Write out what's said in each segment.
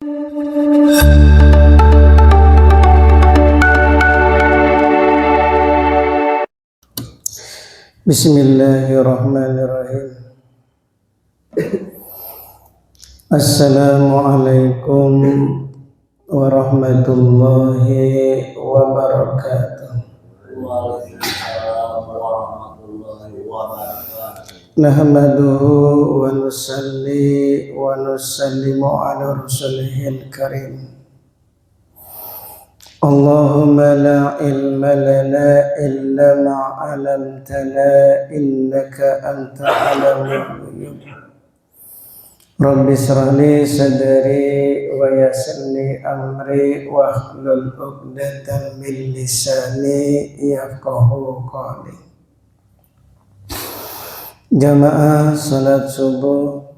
Bismillahirrahmanirrahim. Assalamualaikum warahmatullahi wabarakatuh. Waalaikumsalam warahmatullahi wabarakatuh. Nahmaduhu wa nusalli wa nusallimu ala rasulihil karim. Allahumma la ilma lana illa ma 'allamtana innaka anta 'alamul ghuyub. Rabbi shrah li sadri wa yassir li amri wa hlul 'uqdatam min lisani yafqahu qawli. Jamaah salat subuh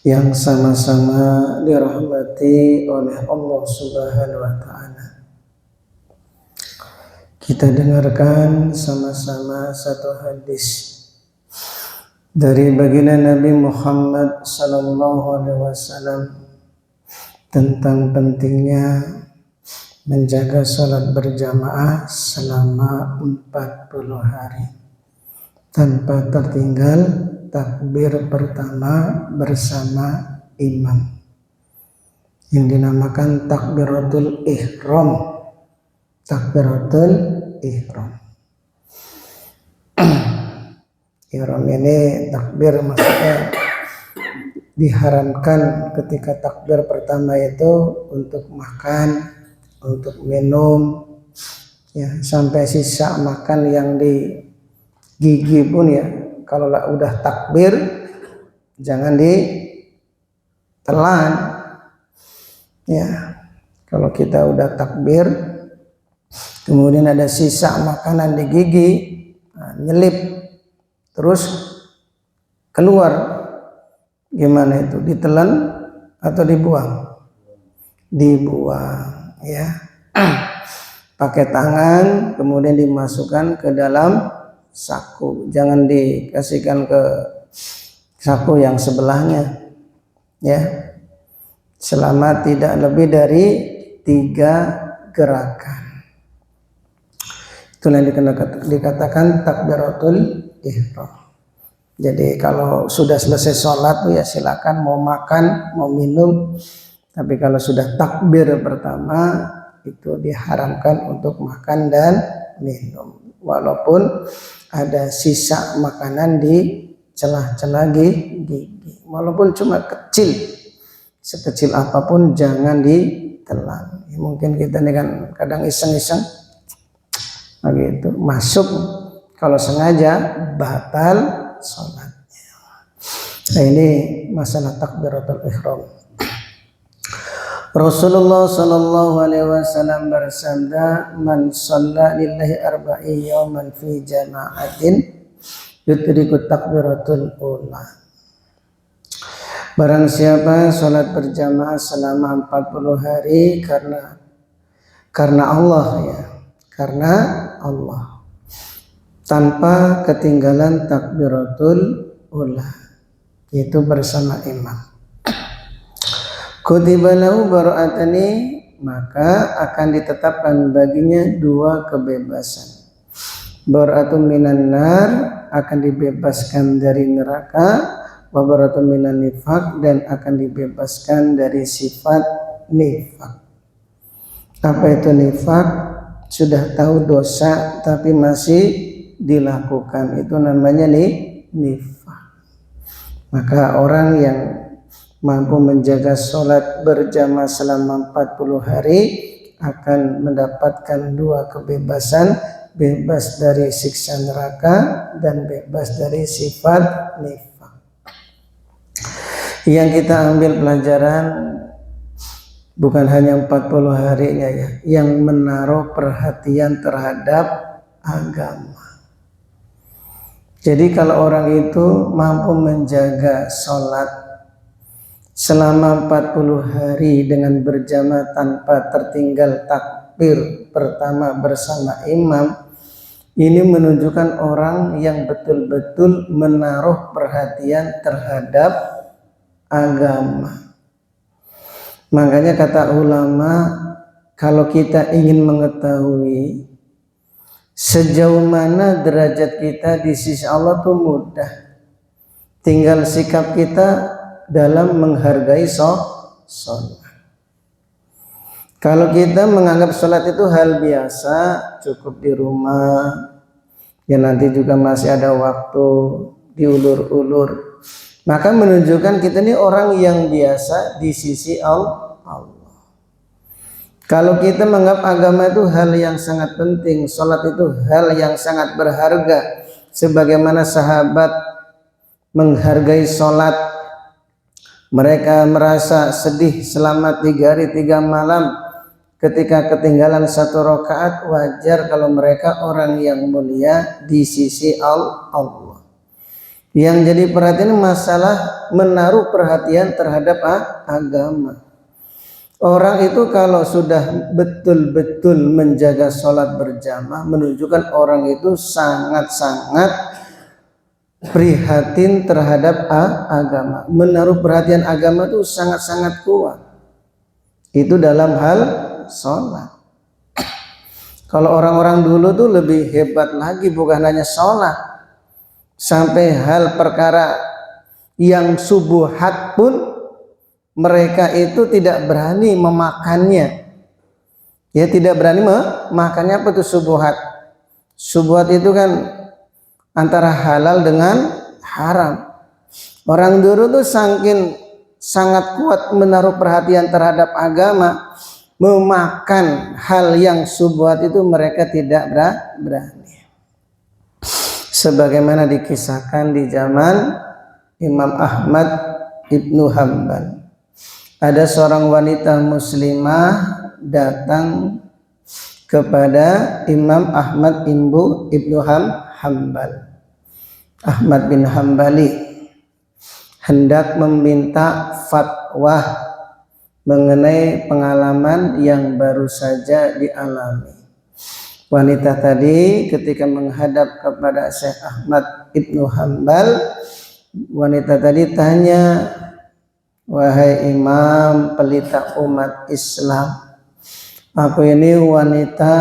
yang sama-sama dirahmati oleh Allah Subhanahu wa taala. Kita dengarkan sama-sama satu hadis dari baginda Nabi Muhammad sallallahu alaihi wasallam tentang pentingnya menjaga salat berjamaah selama 40 hari tanpa tertinggal takbir pertama bersama imam yang dinamakan takbiratul ihram. Takbiratul ihram. Ihram ini takbir maksudnya diharamkan ketika takbir pertama itu untuk makan, untuk minum, ya sampai sisa makan yang di gigi pun ya. Kalau udah takbir jangan ditelan ya. Kalau kita udah takbir kemudian ada sisa makanan di gigi, nyelip terus keluar, gimana itu, ditelan atau dibuang? Dibuang ya. Pakai tangan kemudian dimasukkan ke dalam saku, jangan dikasihkan ke saku yang sebelahnya ya, selama tidak lebih dari 3 gerakan. Itulah yang dikatakan takbiratul ihram. Jadi kalau sudah selesai sholat tuh ya silakan mau makan mau minum, tapi kalau sudah takbir pertama itu diharamkan untuk makan dan minum, walaupun ada sisa makanan di celah-celah gigi, walaupun cuma kecil, sekecil apapun jangan ditelan. Mungkin kita ini kan kadang iseng-iseng begitu, masuk, kalau sengaja batal sholatnya. Nah ini masalah takbiratul ihram. Rasulullah sallallahu alaihi wasallam bersabda, "Man shalla lillahi arba'i yawman fi jama'atin yudriku takbiratul ula." Barang siapa salat berjamaah selama 40 hari karena Allah ya, karena Allah, tanpa ketinggalan takbiratul ula, yaitu bersama imam. Kutiba lahu bara'atani, maka akan ditetapkan baginya 2 kebebasan. Bara'atun minan nar, akan dibebaskan dari neraka, wa bara'atun minan nifaq, dan akan dibebaskan dari sifat nifaq. Apa itu nifaq? Sudah tahu dosa tapi masih dilakukan, itu namanya nifaq. Maka orang yang mampu menjaga sholat berjamaah selama 40 hari akan mendapatkan 2 kebebasan, bebas dari siksa neraka dan bebas dari sifat nifaq. Yang kita ambil pelajaran bukan hanya 40 harinya ya, yang menaruh perhatian terhadap agama. Jadi kalau orang itu mampu menjaga sholat selama 40 hari dengan berjamaah tanpa tertinggal takbir pertama bersama imam, ini menunjukkan orang yang betul-betul menaruh perhatian terhadap agama. Makanya kata ulama, kalau kita ingin mengetahui sejauh mana derajat kita di sisi Allah tuh mudah. Tinggal sikap kita dalam menghargai sholat. Kalau kita menganggap sholat itu hal biasa, cukup di rumah, ya nanti juga masih ada waktu, diulur-ulur, maka menunjukkan kita ini orang yang biasa di sisi Allah. Kalau kita menganggap agama itu hal yang sangat penting, sholat itu hal yang sangat berharga, sebagaimana sahabat menghargai sholat, mereka merasa sedih selama 3 hari 3 malam ketika ketinggalan 1 rakaat. Wajar kalau mereka orang yang mulia di sisi Allah. Yang jadi perhatian masalah menaruh perhatian terhadap agama. Orang itu kalau sudah betul-betul menjaga sholat berjamaah, menunjukkan orang itu sangat-sangat prihatin terhadap agama. Menaruh perhatian agama itu sangat-sangat kuat. Itu dalam hal sholat. Kalau orang-orang dulu tuh lebih hebat lagi, bukan hanya sholat, sampai hal perkara yang subuhat pun mereka itu tidak berani memakannya. Ya, tidak berani memakannya. Apa itu subuhat? Subuhat itu kan antara halal dengan haram. Orang dulu tuh saking sangat kuat menaruh perhatian terhadap agama, memakan hal yang subuhat itu mereka tidak berani. Sebagaimana dikisahkan di zaman Imam Ahmad Ibnu Hanbal. Ada seorang wanita muslimah datang kepada Imam Ahmad Ibnu Hanbal. Ahmad bin Hanbali hendak meminta fatwa mengenai pengalaman yang baru saja dialami. Wanita tadi ketika menghadap kepada Syekh Ahmad Ibnu Hanbal, wanita tadi tanya, "Wahai Imam, pelita umat Islam, aku ini wanita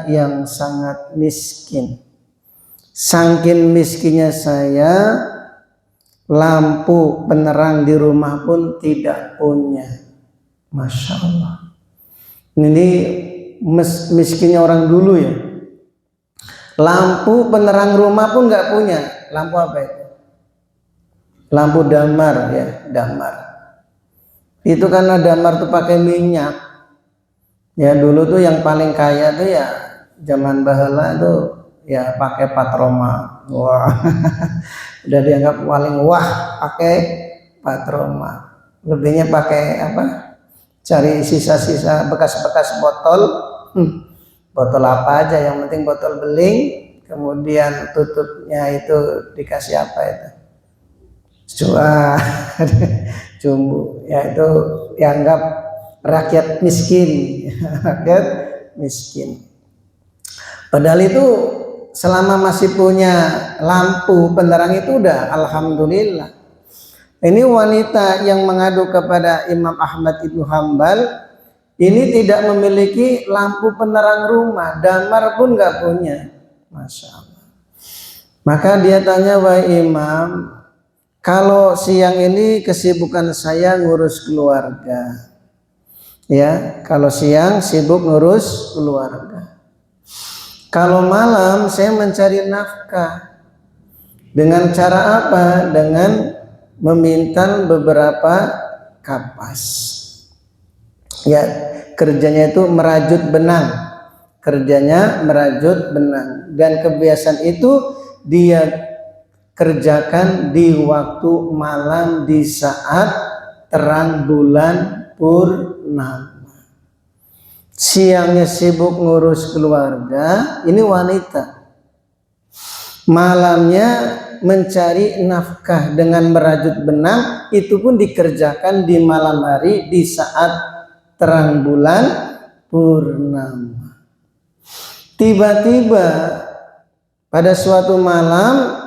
yang sangat miskin. Saking miskinnya saya, lampu penerang di rumah pun tidak punya." Masya Allah. Ini miskinnya orang dulu ya. Lampu penerang rumah pun nggak punya. Lampu apa itu? Lampu damar ya, damar. Itu karena damar tuh pakai minyak. Ya dulu tuh yang paling kaya tuh ya zaman baheula tuh ya pakai patroma. Wah. Udah dianggap paling wah pakai patroma. Lebihnya pakai apa? Cari sisa-sisa bekas-bekas botol. Botol apa aja, yang penting botol beling, kemudian tutupnya itu dikasih apa itu? Cua, jumbo, ya itu dianggap rakyat miskin, rakyat miskin. Padahal itu selama masih punya lampu penerang itu udah alhamdulillah. Ini wanita yang mengadu kepada Imam Ahmad Ibnu Hanbal ini tidak memiliki lampu penerang rumah, damar pun nggak punya. Masya Allah. Maka dia tanya, "Wahai Imam, kalau siang ini kesibukan saya ngurus keluarga, ya kalau siang sibuk ngurus keluarga. Kalau malam saya mencari nafkah. Dengan cara apa? Dengan meminta beberapa kapas. Ya, kerjanya itu merajut benang. Kerjanya merajut benang. Dan kebiasaan itu dia kerjakan di waktu malam di saat terang bulan purnama. Siangnya sibuk ngurus keluarga, ini wanita. Malamnya mencari nafkah dengan merajut benang, itu pun dikerjakan di malam hari di saat terang bulan purnama. Tiba-tiba pada suatu malam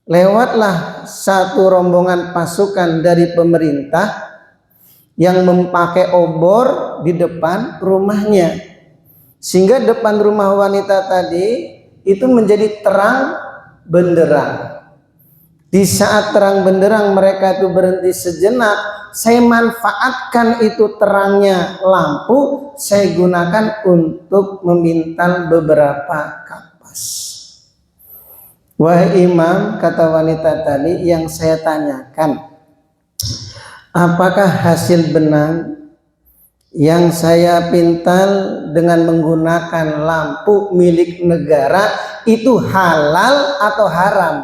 lewatlah satu rombongan pasukan dari pemerintah yang memakai obor di depan rumahnya, sehingga depan rumah wanita tadi itu menjadi terang benderang. Di saat terang benderang mereka itu berhenti sejenak, saya manfaatkan itu terangnya lampu, saya gunakan untuk memintal beberapa kapas. Wahai imam, kata wanita tadi, yang saya tanyakan, apakah hasil benang yang saya pintal dengan menggunakan lampu milik negara itu halal atau haram?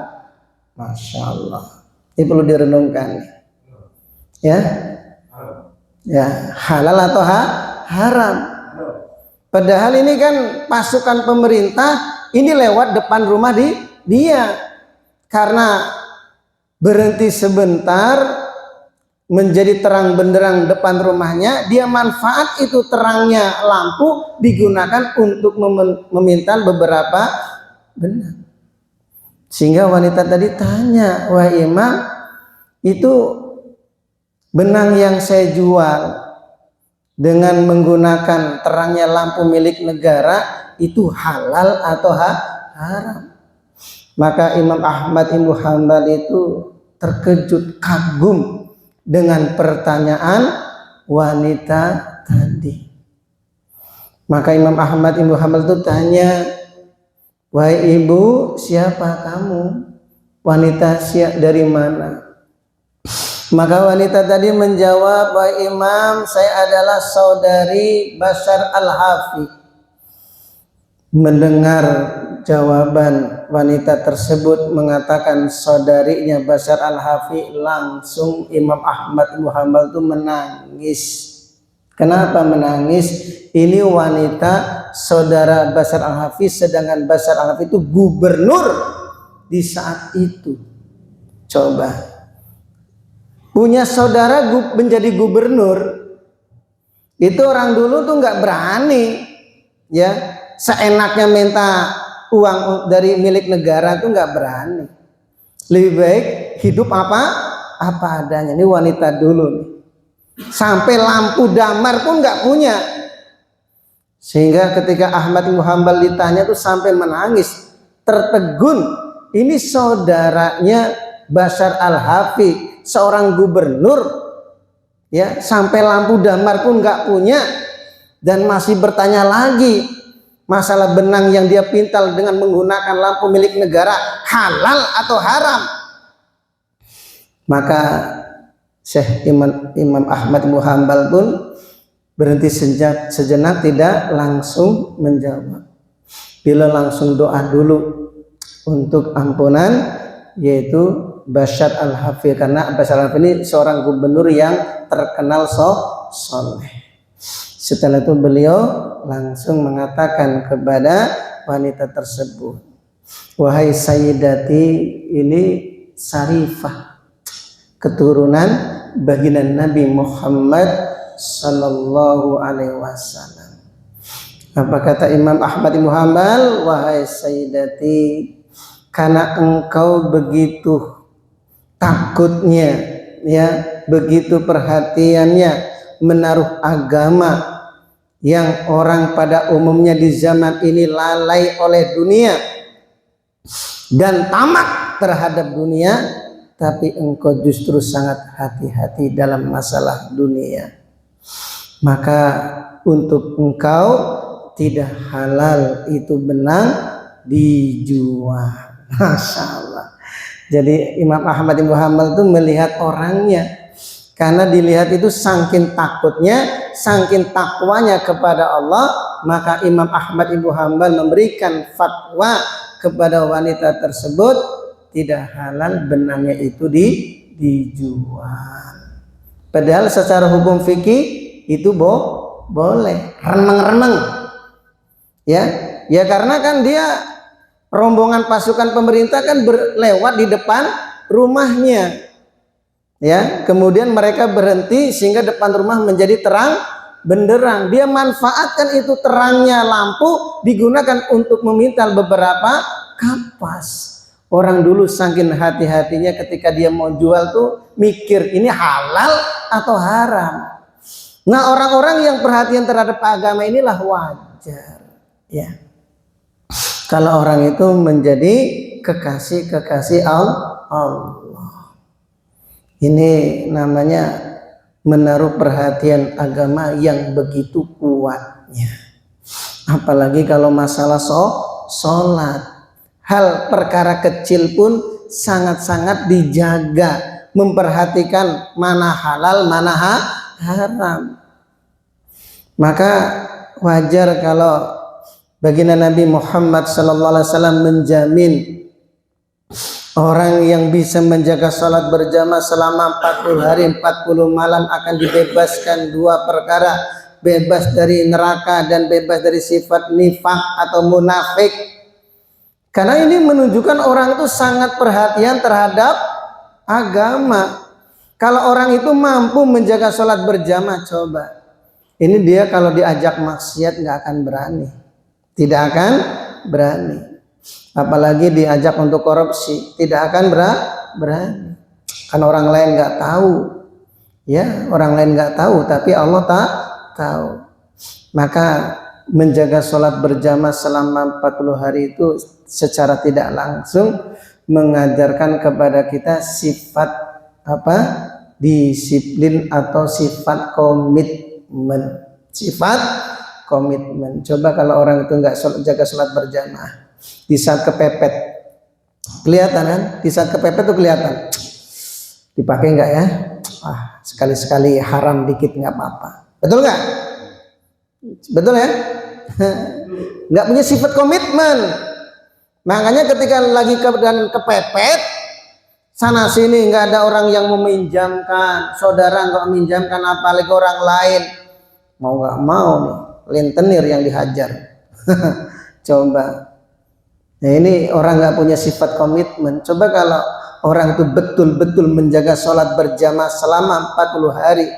Masya Allah, ini perlu direnungkan ya. Ya, halal atau haram. Padahal ini kan pasukan pemerintah ini lewat depan rumah dia, karena berhenti sebentar menjadi terang benderang depan rumahnya, dia manfaat itu terangnya lampu digunakan untuk memintal beberapa benang. Sehingga wanita tadi tanya, wahai imam, itu benang yang saya jual dengan menggunakan terangnya lampu milik negara itu halal atau haram? Maka Imam Ahmad Ibnu Hanbal itu terkejut, kagum dengan pertanyaan wanita tadi. Maka Imam Ahmad Ibnu Hanbal itu tanya, wahai ibu, siapa kamu? Wanita dari mana? Maka wanita tadi menjawab, wahai imam, saya adalah saudari Bashar Al-Hafi. Mendengar jawaban wanita tersebut mengatakan saudarinya Bashar Al-Hafi, langsung Imam Ahmad Ibnu Hanbal itu menangis. Kenapa menangis? Ini wanita saudara Bashar Al-Hafi, sedangkan Bashar Al-Hafi itu gubernur di saat itu. Coba, punya saudara menjadi gubernur, itu orang dulu tuh nggak berani ya, seenaknya minta uang dari milik negara tuh nggak berani. Lebih baik hidup apa adanya. Ini wanita dulu nih, sampai lampu damar pun nggak punya. Sehingga ketika Ahmad Ibnu Hanbal ditanya tuh sampai menangis, tertegun. Ini saudaranya Bashar Al-Hafi, seorang gubernur ya, sampai lampu damar pun nggak punya, dan masih bertanya lagi masalah benang yang dia pintal dengan menggunakan lampu milik negara halal atau haram. Maka Syekh Imam Ahmad Ibnu Hanbal pun berhenti sejenak, tidak langsung menjawab. Bila langsung doa dulu untuk ampunan, yaitu Bashar Al-Hafi, karena Bashar Al-Hafi ini seorang gubernur yang terkenal soleh. Setelah itu beliau langsung mengatakan kepada wanita tersebut, wahai Sayyidati, ini Sarifah, keturunan baginda Nabi Muhammad Sallallahu Alaihi Wasallam. Apa kata Imam Ahmad Ibnu Hanbal? Wahai Sayyidati, karena engkau begitu takutnya ya, begitu perhatiannya menaruh agama yang orang pada umumnya di zaman ini lalai oleh dunia dan tamak terhadap dunia, tapi engkau justru sangat hati-hati dalam masalah dunia, maka untuk engkau tidak halal itu benang dijual. Masya Allah. Jadi Imam Ahmad Ibnu Hanbal itu melihat orangnya, karena dilihat itu saking takutnya, saking takwanya kepada Allah, maka Imam Ahmad Ibnu Hanbal memberikan fatwa kepada wanita tersebut, tidak halal benangnya itu dijual. Padahal secara hukum fikih itu boleh, remeng-remeng ya karena kan dia rombongan pasukan pemerintah kan berlewat di depan rumahnya ya, kemudian mereka berhenti sehingga depan rumah menjadi terang benderang. Dia manfaatkan itu terangnya lampu digunakan untuk memintal beberapa kapas. Orang dulu saking hati-hatinya ketika dia mau jual tuh mikir ini halal atau haram. Nah, orang-orang yang perhatian terhadap agama inilah wajar, ya. Kalau orang itu menjadi kekasih Allah. Ini namanya menaruh perhatian agama yang begitu kuatnya. Apalagi kalau masalah sholat. Hal perkara kecil pun sangat-sangat dijaga. Memperhatikan mana halal, mana haram. Maka wajar kalau baginda Nabi Muhammad SAW menjamin orang yang bisa menjaga salat berjamaah selama 40 hari 40 malam akan dibebaskan 2 perkara, bebas dari neraka dan bebas dari sifat nifak atau munafik. Karena ini menunjukkan orang itu sangat perhatian terhadap agama. Kalau orang itu mampu menjaga salat berjamaah, coba ini dia kalau diajak maksiat nggak akan berani, tidak akan berani. Apalagi diajak untuk korupsi, tidak akan berani. Kan orang lain nggak tahu, ya, orang lain nggak tahu, tapi Allah tahu. Maka menjaga sholat berjamaah selama 40 hari itu secara tidak langsung mengajarkan kepada kita sifat disiplin atau sifat komitmen. Sifat komitmen. Coba kalau orang itu nggak jaga sholat berjamaah, di saat kepepet kelihatan kan? Di saat kepepet tuh kelihatan. Dipakai nggak ya? Sekali-sekali haram dikit nggak apa-apa. Betul nggak? Betul ya? Nggak punya sifat komitmen. Makanya ketika lagi kepepet sana sini nggak ada orang yang meminjamkan, saudara nggak meminjamkan, apalagi orang lain, mau nggak mau nih rentenir yang dihajar. Coba. Nah, ini orang nggak punya sifat komitmen. Coba kalau orang itu betul-betul menjaga sholat berjamaah selama 40 hari,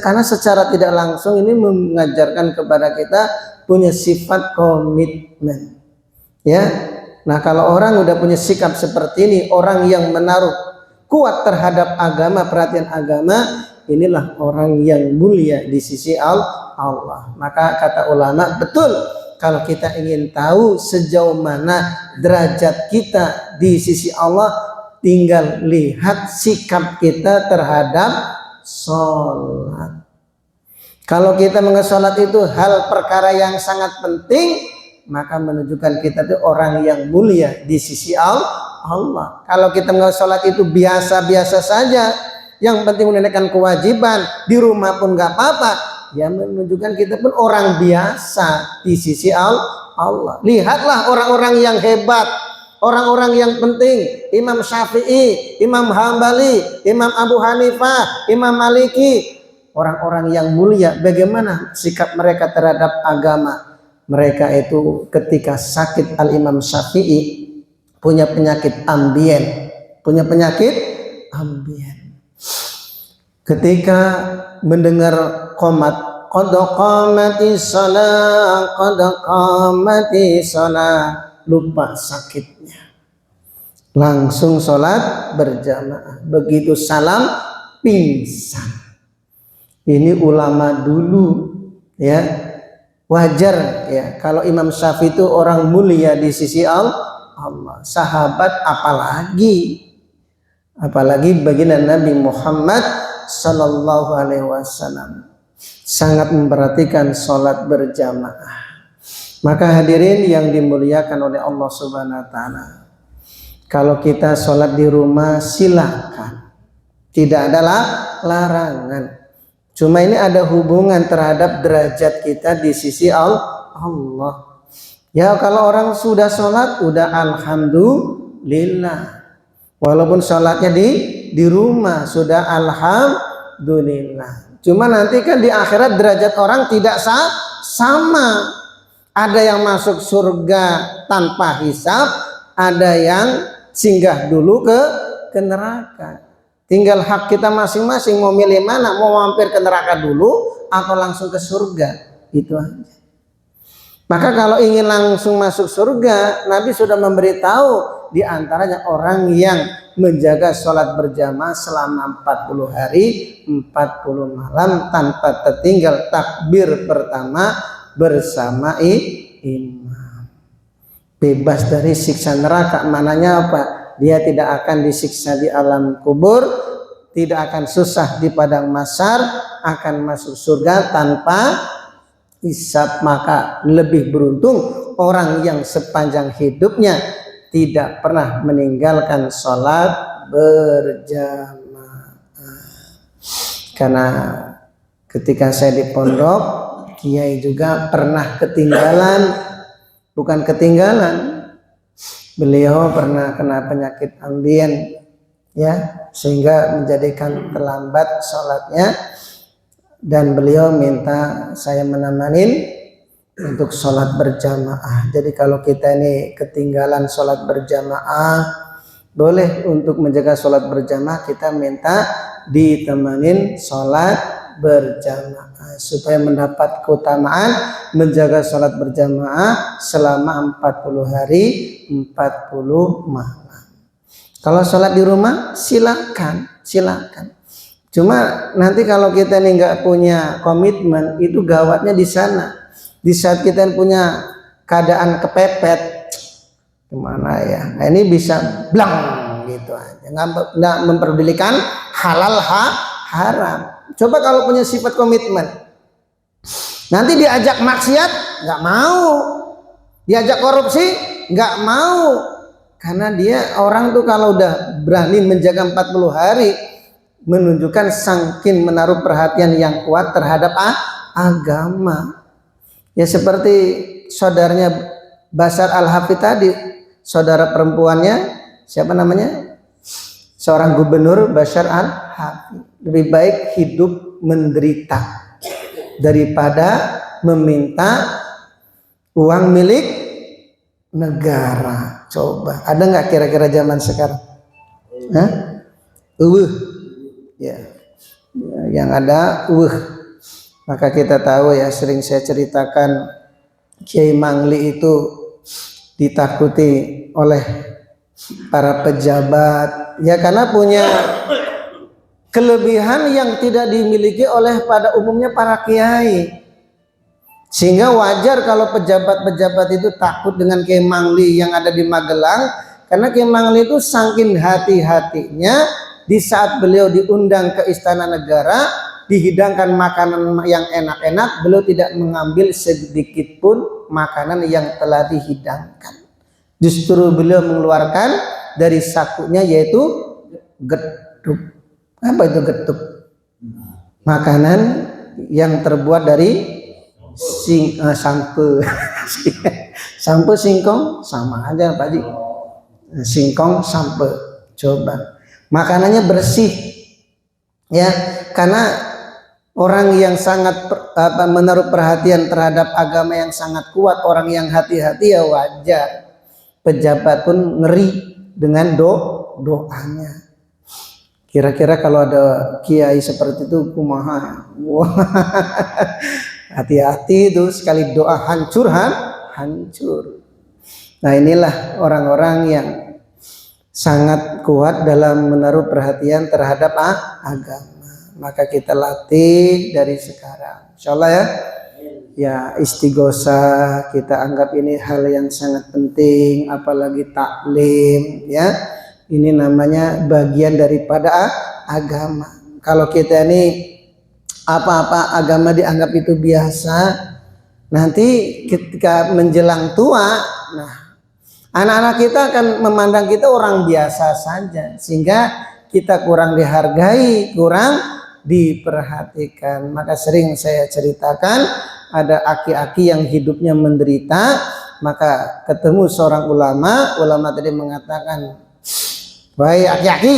karena secara tidak langsung ini mengajarkan kepada kita punya sifat komitmen, ya. Nah, kalau orang udah punya sikap seperti ini, orang yang menaruh kuat terhadap agama, perhatian agama, inilah orang yang mulia di sisi Allah. Maka kata ulama, betul, kalau kita ingin tahu sejauh mana derajat kita di sisi Allah, tinggal lihat sikap kita terhadap sholat. Kalau kita menganggap sholat itu hal perkara yang sangat penting, maka menunjukkan kita itu orang yang mulia di sisi Allah. Kalau kita menganggap sholat itu biasa-biasa saja, yang penting menunaikan kewajiban, di rumah pun nggak apa-apa, ya menunjukkan kita pun orang biasa di sisi Allah. Lihatlah orang-orang yang hebat, orang-orang yang penting, Imam Syafi'i, Imam Hambali, Imam Abu Hanifah, Imam Maliki, orang-orang yang mulia, bagaimana sikap mereka terhadap agama. Mereka itu ketika sakit, Al-Imam Syafi'i punya penyakit ambien, ketika mendengar qomat, qad qamatis shalah, lupa sakitnya, langsung sholat berjamaah. Begitu salam pingsan. Ini ulama dulu, ya. Wajar ya kalau Imam Syafi'i itu orang mulia di sisi Allah. Sahabat apalagi baginda Nabi Muhammad sallallahu alaihi wasallam sangat memperhatikan sholat berjamaah. Maka hadirin yang dimuliakan oleh Allah Subhanahu wa taala, kalau kita sholat di rumah silakan, tidak ada larangan. Cuma ini ada hubungan terhadap derajat kita di sisi Allah. Ya, kalau orang sudah sholat, udah alhamdulillah. Walaupun sholatnya di rumah, sudah alhamdulillah. Cuma nanti kan di akhirat derajat orang tidak sama. Ada yang masuk surga tanpa hisab, ada yang singgah dulu ke neraka. Tinggal hak kita masing-masing mau milih mana, mau mampir ke neraka dulu atau langsung ke surga, itu aja. Maka kalau ingin langsung masuk surga, Nabi sudah memberitahu di antaranya orang yang menjaga sholat berjamaah selama 40 hari 40 malam tanpa tertinggal takbir pertama bersama imam. Bebas dari siksa neraka. Mananya apa? Dia tidak akan disiksa di alam kubur, tidak akan susah di padang mahsyar, akan masuk surga tanpa hisab. Maka lebih beruntung orang yang sepanjang hidupnya tidak pernah meninggalkan sholat berjamaah. Karena ketika saya di pondok, kiai juga pernah ketinggalan, bukan ketinggalan, beliau pernah kena penyakit ambien, ya, sehingga menjadikan terlambat sholatnya, dan beliau minta saya menemanin untuk sholat berjamaah. Jadi kalau kita ini ketinggalan sholat berjamaah, boleh untuk menjaga sholat berjamaah kita minta ditemanin sholat berjamaah supaya mendapat keutamaan menjaga sholat berjamaah selama 40 hari 40 malam. Kalau sholat di rumah silakan. Cuma nanti kalau kita ini nggak punya komitmen, itu gawatnya di sana. Di saat kita punya keadaan kepepet, gimana ya? Nah, ini bisa blang gitu aja, nggak memperdulikan halal haram. Coba kalau punya sifat komitmen, nanti diajak maksiat nggak mau, diajak korupsi nggak mau, karena dia orang tuh kalau udah berani menjaga 40 hari menunjukkan saking menaruh perhatian yang kuat terhadap agama. Ya seperti saudaranya Bashar Al-Hafid tadi, saudara perempuannya siapa namanya? Seorang gubernur, Bashar Al-Hafid. Lebih baik hidup menderita daripada meminta uang milik negara. Coba, ada nggak kira-kira zaman sekarang? Hah? Ya, yang ada Maka kita tahu ya, sering saya ceritakan Kiai Mangli itu ditakuti oleh para pejabat ya, karena punya kelebihan yang tidak dimiliki oleh pada umumnya para kiai, sehingga wajar kalau pejabat-pejabat itu takut dengan Kiai Mangli yang ada di Magelang, karena Kiai Mangli itu saking hati-hatinya di saat beliau diundang ke Istana Negara dihidangkan makanan yang enak-enak, beliau tidak mengambil sedikit pun makanan yang telah dihidangkan. Justru beliau mengeluarkan dari sakunya, yaitu getuk. Apa itu getuk? Makanan yang terbuat dari sampe. Sampe singkong sama aja Pak Ji. Singkong sampe. Coba. Makanannya bersih. Ya, karena orang yang sangat menaruh perhatian terhadap agama yang sangat kuat, orang yang hati-hati, ya wajar pejabat pun ngeri dengan doanya. Kira-kira kalau ada kiai seperti itu kumaha? Wah, hati-hati itu, sekali doa hancur. Nah, inilah orang-orang yang sangat kuat dalam menaruh perhatian terhadap agama. Maka kita latih dari sekarang, insyaallah ya. Ya, istighosah kita anggap ini hal yang sangat penting, apalagi taklim ya. Ini namanya bagian daripada agama. Kalau kita ini apa-apa agama dianggap itu biasa, nanti ketika menjelang tua, nah anak-anak kita akan memandang kita orang biasa saja, sehingga kita kurang dihargai, kurang diperhatikan. Maka sering saya ceritakan, ada aki-aki yang hidupnya menderita, maka ketemu seorang ulama tadi mengatakan, "Wahai aki-aki,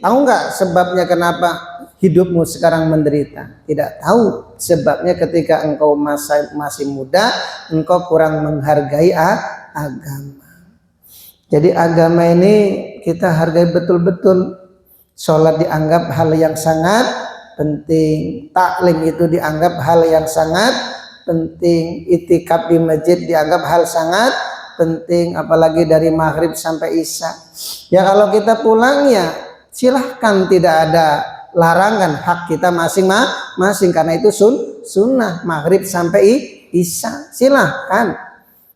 tahu nggak sebabnya kenapa hidupmu sekarang menderita?" Tidak tahu. Sebabnya ketika engkau masih muda, engkau kurang menghargai agama. Jadi agama ini kita hargai betul-betul. Sholat dianggap hal yang sangat penting, taklim itu dianggap hal yang sangat penting, itikaf di masjid dianggap hal sangat penting, apalagi dari maghrib sampai isya. Ya kalau kita pulang ya silahkan, tidak ada larangan, hak kita masing-masing, karena itu sunnah maghrib sampai isya, silahkan.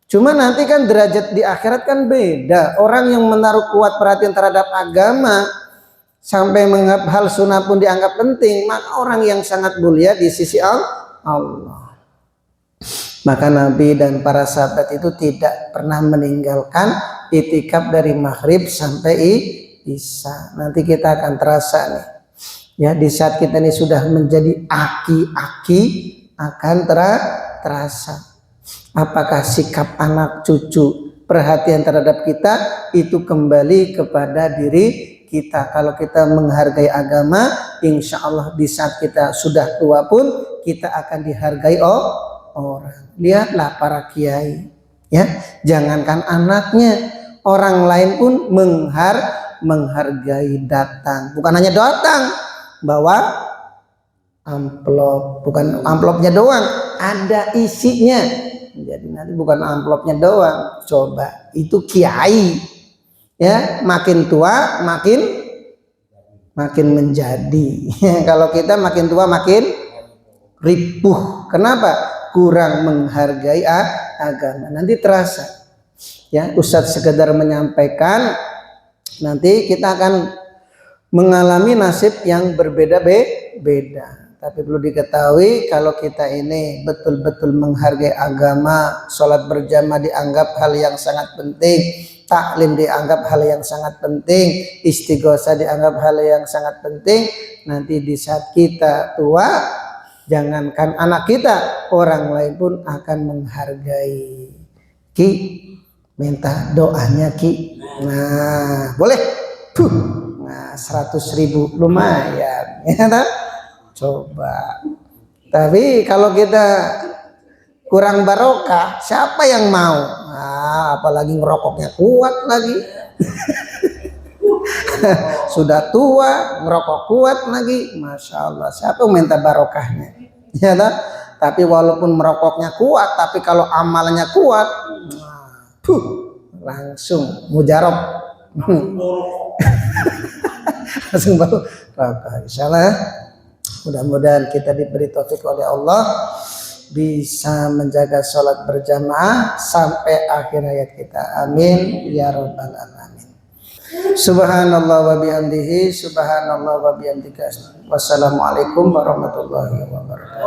Cuma nanti kan derajat di akhirat kan beda. Orang yang menaruh kuat perhatian terhadap agama sampai menganggap hal sunnah pun dianggap penting, maka orang yang sangat mulia di sisi Allah. Maka Nabi dan para sahabat itu tidak pernah meninggalkan itikaf dari maghrib sampai isya. Nanti kita akan terasa nih, ya di saat kita ini sudah menjadi aki-aki akan terasa. Apakah sikap anak cucu, perhatian terhadap kita itu kembali kepada diri kita. Kalau kita menghargai agama, insya Allah di saat kita sudah tua pun kita akan dihargai orang. Lihatlah para kiai, ya, jangankan anaknya, orang lain pun menghargai datang. Bukan hanya datang, bawa amplop, bukan amplopnya doang, ada isinya. Jadi nanti bukan amplopnya doang, coba itu kiai, ya, makin tua makin menjadi. Kalau kita makin tua makin ripuh. Kenapa? Kurang menghargai agama. Nanti terasa, ya, Ustadz sekedar menyampaikan, nanti kita akan mengalami nasib yang berbeda-beda. Tapi perlu diketahui, kalau kita ini betul-betul menghargai agama, sholat berjamaah dianggap hal yang sangat penting, taklim dianggap hal yang sangat penting, istighosah dianggap hal yang sangat penting. Nanti di saat kita tua, jangankan anak kita, orang lain pun akan menghargai. Ki, minta doanya Ki. Nah, boleh? Nah, 100.000 lumayan, ya tak? Coba. Tapi kalau kita kurang barokah, siapa yang mau? Nah, apalagi ngerokoknya kuat lagi. Sudah tua, ngerokok kuat lagi. Masya Allah, siapa yang minta barokahnya? Ya tak? Tapi walaupun merokoknya kuat, tapi kalau amalnya kuat, langsung mujarab. Langsung baru rokok. Insyaallah. Mudah-mudahan kita diberi taufik oleh Allah bisa menjaga sholat berjamaah sampai akhir hayat kita. Amin ya rabbal alamin. Subhanallah wa bihamdihi, subhanallah wa bihamdika. Wassalamualaikum warahmatullahi wabarakatuh.